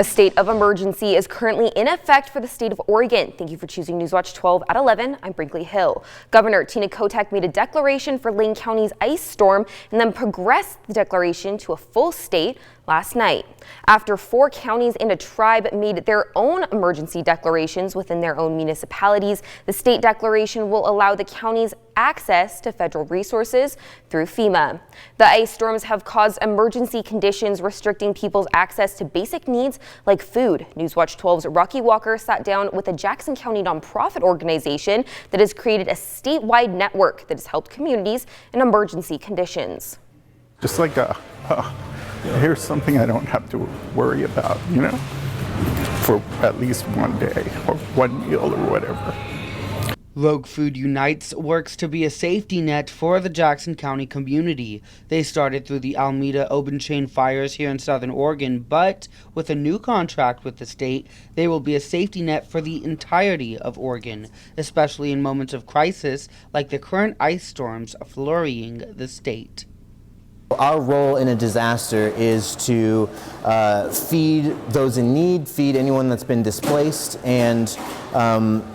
A state of emergency is currently in effect for the state of Oregon. Thank you for choosing Newswatch 12 at 11. I'm Brinkley Hill. Governor Tina Kotek made a declaration for Lane County's ice storm and then progressed the declaration to a full state last night. After 4 counties and a tribe made their own emergency declarations within their own municipalities, the state declaration will allow the counties access to federal resources through FEMA. The ice storms have caused emergency conditions restricting people's access to basic needs like food. Newswatch 12's Rocky Walker sat down with a Jackson County nonprofit organization that has created a statewide network that has helped communities in emergency conditions. Just like here's something I don't have to worry about, for at least one day or one meal or whatever. Rogue Food Unites works to be a safety net for the Jackson County community. They started through the Alameda Open Chain fires here in Southern Oregon, but with a new contract with the state, they will be a safety net for the entirety of Oregon, especially in moments of crisis like the current ice storms flurrying the state. Our role in a disaster is to feed those in need, feed anyone that's been displaced, and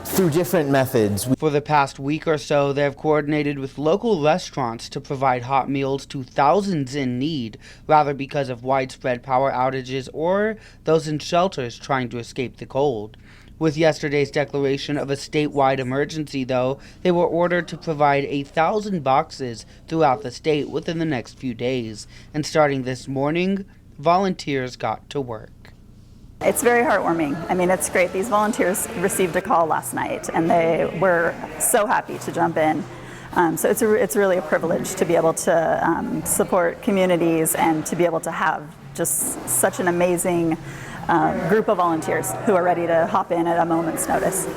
through different methods. For the past week or so, they have coordinated with local restaurants to provide hot meals to thousands in need, rather because of widespread power outages or those in shelters trying to escape the cold. With yesterday's declaration of a statewide emergency, though, they were ordered to provide 1,000 boxes throughout the state within the next few days. And starting this morning, volunteers got to work. It's very heartwarming. I mean, it's great. These volunteers received a call last night, and they were so happy to jump in. So it's really a privilege to be able to support communities and to be able to have just such an amazing group of volunteers who are ready to hop in at a moment's notice.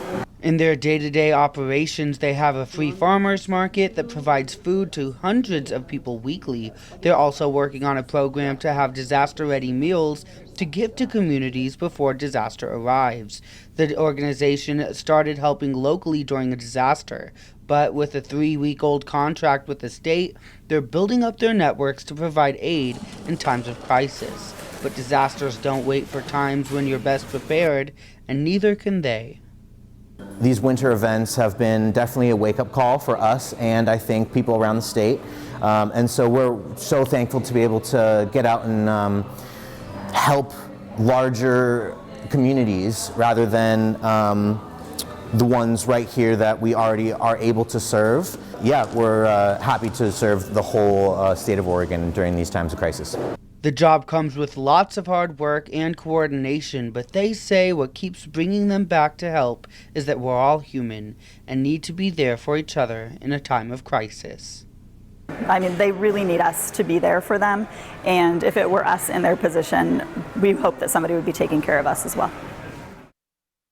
In their day-to-day operations, they have a free farmers market that provides food to hundreds of people weekly. They're also working on a program to have disaster-ready meals to give to communities before disaster arrives. The organization started helping locally during a disaster, but with a 3-week-old contract with the state, they're building up their networks to provide aid in times of crisis. But disasters don't wait for times when you're best prepared, and neither can they. These winter events have been definitely a wake-up call for us and I think people around the state. And so we're so thankful to be able to get out and help larger communities rather than the ones right here that we already are able to serve. Yeah, we're happy to serve the whole state of Oregon during these times of crisis. The job comes with lots of hard work and coordination, but they say what keeps bringing them back to help is that we're all human and need to be there for each other in a time of crisis. I mean, they really need us to be there for them, and if it were us in their position, we hope that somebody would be taking care of us as well.